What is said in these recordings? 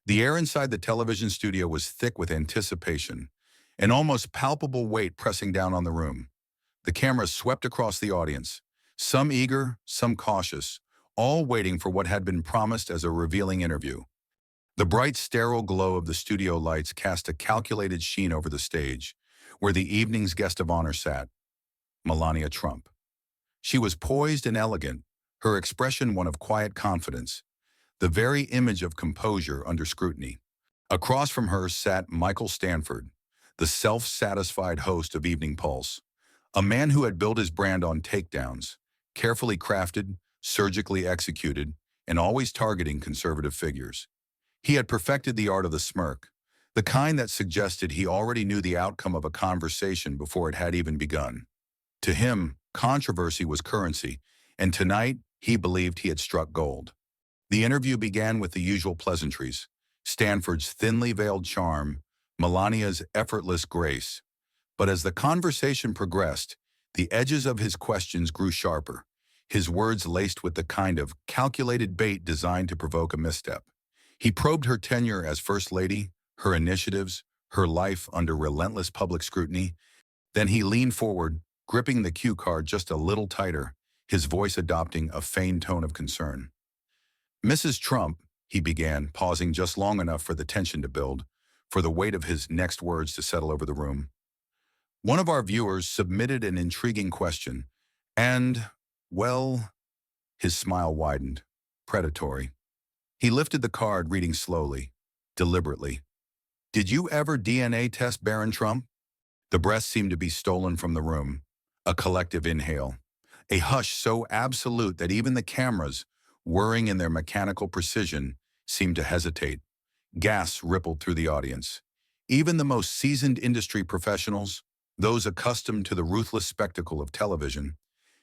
The air inside the television studio was thick with anticipation, an almost palpable weight pressing down on the room. The cameras swept across the audience, some eager, some cautious, all waiting for what had been promised as a revealing interview. The bright, sterile glow of the studio lights cast a calculated sheen over the stage, where the evening's guest of honor sat, Melania Trump. She was poised and elegant, her expression one of quiet confidence, the very image of composure under scrutiny. Across from her sat Michael Stanford, the self-satisfied host of Evening Pulse, a man who had built his brand on takedowns, carefully crafted, surgically executed, and always targeting conservative figures. He had perfected the art of the smirk, the kind that suggested he already knew the outcome of a conversation before it had even begun. To him, controversy was currency, and tonight he believed he had struck gold. The interview began with the usual pleasantries, Stanford's thinly veiled charm, Melania's effortless grace. But as the conversation progressed, the edges of his questions grew sharper, his words laced with the kind of calculated bait designed to provoke a misstep. He probed her tenure as First Lady, her initiatives, her life under relentless public scrutiny. Then he leaned forward, gripping the cue card just a little tighter, his voice adopting a feigned tone of concern. "Mrs. Trump," he began, pausing just long enough for the tension to build, for the weight of his next words to settle over the room. "One of our viewers submitted an intriguing question, and, well," his smile widened, predatory. He lifted the card, reading slowly, deliberately. "Did you ever DNA test Baron Trump?" The breath seemed to be stolen from the room, a collective inhale, a hush so absolute that even the cameras, whirring in their mechanical precision, seemed to hesitate. Gasps rippled through the audience. Even the most seasoned industry professionals, those accustomed to the ruthless spectacle of television,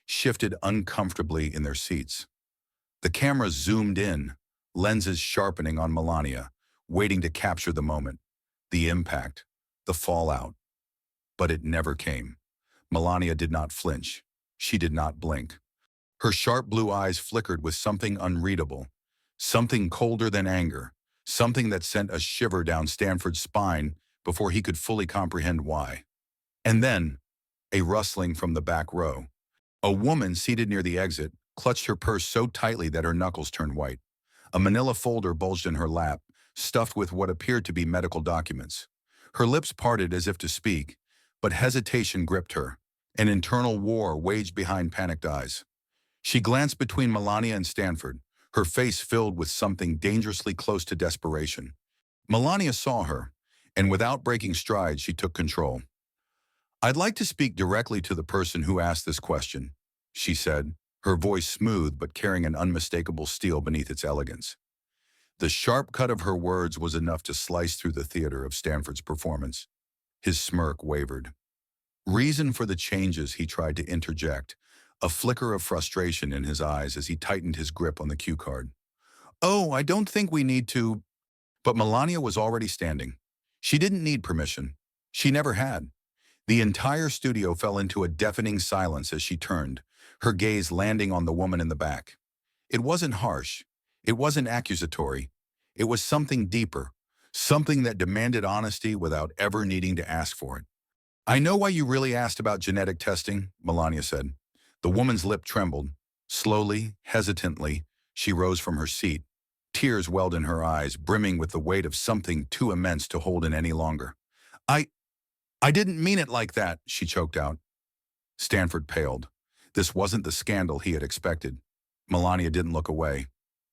shifted uncomfortably in their seats. The cameras zoomed in, lenses sharpening on Melania, waiting to capture the moment, the impact, the fallout. But it never came. Melania did not flinch. She did not blink. Her sharp blue eyes flickered with something unreadable, something colder than anger, something that sent a shiver down Stanford's spine before he could fully comprehend why. And then, a rustling from the back row. A woman seated near the exit clutched her purse so tightly that her knuckles turned white. A manila folder bulged in her lap, stuffed with what appeared to be medical documents. Her lips parted as if to speak, but hesitation gripped her. An internal war waged behind panicked eyes. She glanced between Melania and Stanford, her face filled with something dangerously close to desperation. Melania saw her, and without breaking stride, she took control. "I'd like to speak directly to the person who asked this question," she said, her voice smooth but carrying an unmistakable steel beneath its elegance. The sharp cut of her words was enough to slice through the theater of Stanford's performance. His smirk wavered. Reason for the changes, he tried to interject, a flicker of frustration in his eyes as he tightened his grip on the cue card. "Oh, I don't think we need to—" But Melania was already standing. She didn't need permission. She never had. The entire studio fell into a deafening silence as she turned, her gaze landing on the woman in the back. It wasn't harsh. It wasn't accusatory. It was something deeper, something that demanded honesty without ever needing to ask for it. "I know why you really asked about genetic testing," Melania said. The woman's lip trembled. Slowly, hesitantly, she rose from her seat. Tears welled in her eyes, brimming with the weight of something too immense to hold in any longer. I didn't mean it like that," she choked out. Stanford paled. This wasn't the scandal he had expected. Melania didn't look away.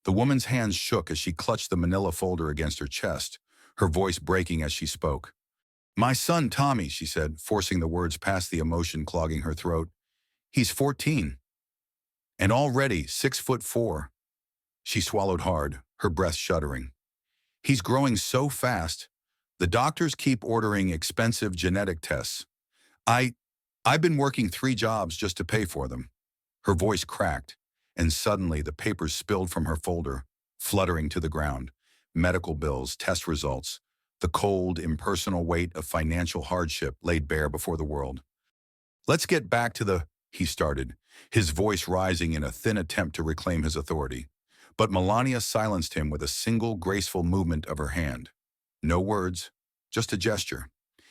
The woman's hands shook as she clutched the manila folder against her chest, her voice breaking as she spoke. "My son, Tommy," she said, forcing the words past the emotion clogging her throat. "He's 14. And already 6'4". She swallowed hard, her breath shuddering. "He's growing so fast. The doctors keep ordering expensive genetic tests. I've been working 3 jobs just to pay for them." Her voice cracked, and suddenly the papers spilled from her folder, fluttering to the ground. Medical bills, test results, the cold, impersonal weight of financial hardship laid bare before the world. "Let's get back to the—" he started, his voice rising in a thin attempt to reclaim his authority. But Melania silenced him with a single graceful movement of her hand. No words, just a gesture.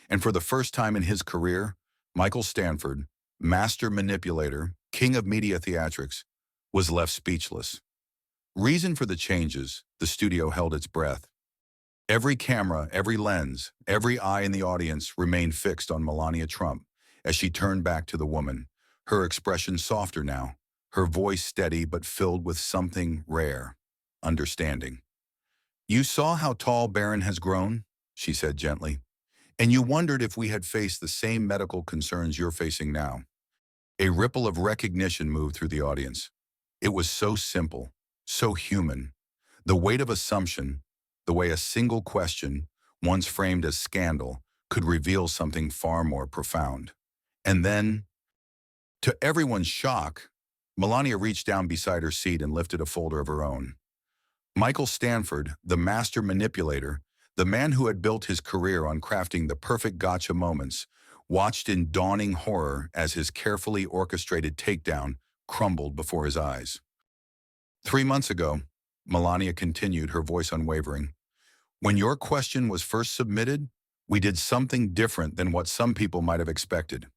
And for the first time in his career, Michael Stanford, master manipulator, king of media theatrics, was left speechless. Reason for the changes, the studio held its breath. Every camera, every lens, every eye in the audience remained fixed on Melania Trump as she turned back to the woman, her expression softer now, her voice steady but filled with something rare, understanding. "You saw how tall Barron has grown," she said gently, "and you wondered if we had faced the same medical concerns you're facing now." A ripple of recognition moved through the audience. It was so simple, so human. The weight of assumption, the way a single question, once framed as scandal, could reveal something far more profound. And then, to everyone's shock, Melania reached down beside her seat and lifted a folder of her own. Michael Stanford, the master manipulator, the man who had built his career on crafting the perfect gotcha moments, watched in dawning horror as his carefully orchestrated takedown crumbled before his eyes. 3 months ago, Melania continued, her voice unwavering, when your question was first submitted, we did something different than what some people might have expected.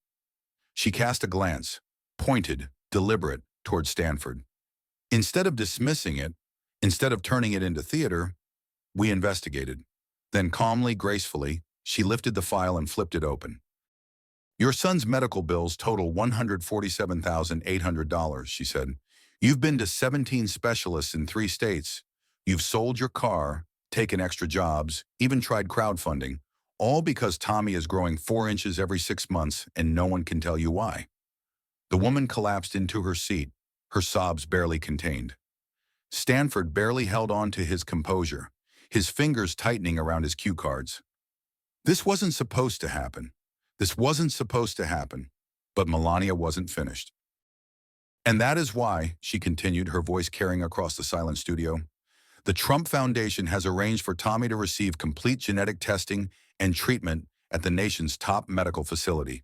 She cast a glance, pointed, deliberate, toward Stanford. Instead of dismissing it, instead of turning it into theater, we investigated. Then calmly, gracefully, she lifted the file and flipped it open. Your son's medical bills total $147,800, she said. You've been to 17 specialists in 3 states. You've sold your car, taken extra jobs, even tried crowdfunding, all because Tommy is growing 4 inches every 6 months and no one can tell you why. The woman collapsed into her seat, her sobs barely contained. Stanford barely held on to his composure, his fingers tightening around his cue cards. This wasn't supposed to happen. This wasn't supposed to happen. But Melania wasn't finished. And that is why, she continued, her voice carrying across the silent studio, the Trump Foundation has arranged for Tommy to receive complete genetic testing and treatment at the nation's top medical facility.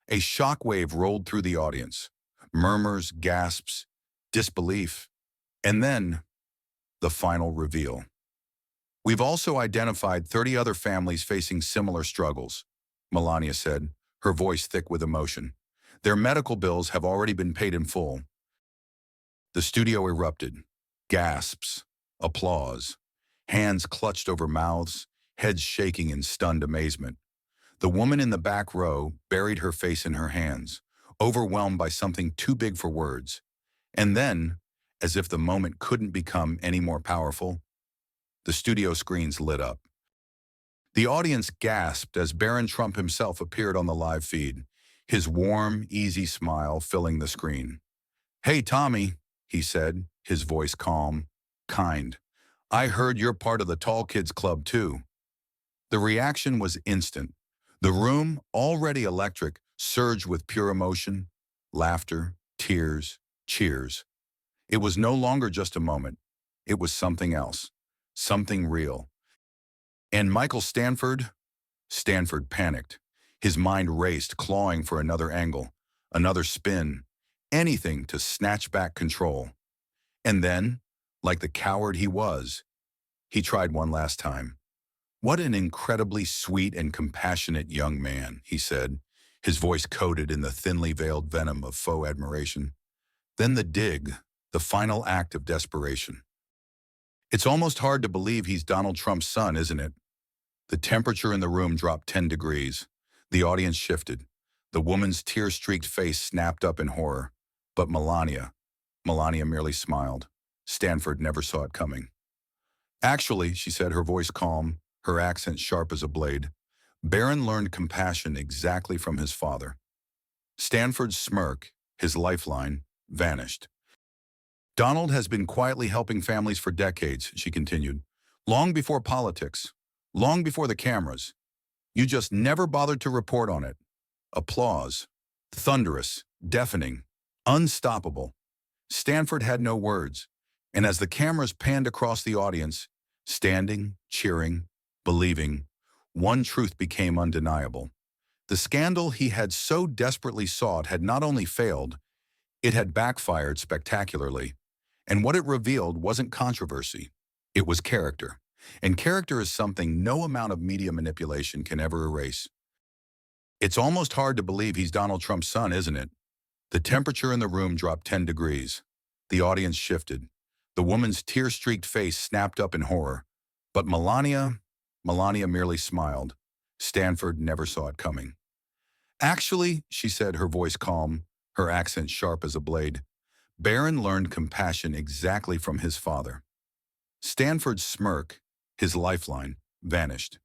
A shockwave rolled through the audience. Murmurs, gasps, disbelief. And then, the final reveal. We've also identified 30 other families facing similar struggles, Melania said, her voice thick with emotion. Their medical bills have already been paid in full. The studio erupted. Gasps, applause, hands clutched over mouths, heads shaking in stunned amazement. The woman in the back row buried her face in her hands, overwhelmed by something too big for words. And then, as if the moment couldn't become any more powerful, the studio screens lit up. The audience gasped as Barron Trump himself appeared on the live feed, his warm, easy smile filling the screen. "Hey, Tommy," he said, his voice calm, kind. "I heard you're part of the Tall Kids Club too." The reaction was instant. The room, already electric, surged with pure emotion, laughter, tears, cheers. It was no longer just a moment. It was something else, something real. And Michael Stanford? Stanford panicked. His mind raced, clawing for another angle, another spin, anything to snatch back control. And then, like the coward he was, he tried one last time. "What an incredibly sweet and compassionate young man," he said, his voice coated in the thinly veiled venom of faux admiration. Then the dig, the final act of desperation. "It's almost hard to believe he's Donald Trump's son, isn't it?" The temperature in the room dropped 10 degrees. The audience shifted. The woman's tear-streaked face snapped up in horror. But Melania merely smiled. Stanford never saw it coming. "Actually," she said, her voice calm, her accent sharp as a blade, "Barron learned compassion exactly from his father." Stanford's smirk, his lifeline, vanished. "Donald has been quietly helping families for decades," she continued. "Long before politics. Long before the cameras. You just never bothered to report on it." Applause. Thunderous, deafening, unstoppable. Stanford had no words, and as the cameras panned across the audience, standing, cheering, believing, one truth became undeniable. The scandal he had so desperately sought had not only failed, it had backfired spectacularly. And what it revealed wasn't controversy. It was character. And character is something no amount of media manipulation can ever erase. It's almost hard to believe he's Donald Trump's son, isn't it? The temperature in the room dropped 10 degrees. The audience shifted. The woman's tear-streaked face snapped up in horror. But Melania merely smiled. Stanford never saw it coming. Actually, she said, her voice calm, her accent sharp as a blade, Barron learned compassion exactly from his father. Stanford's smirk, his lifeline, vanished.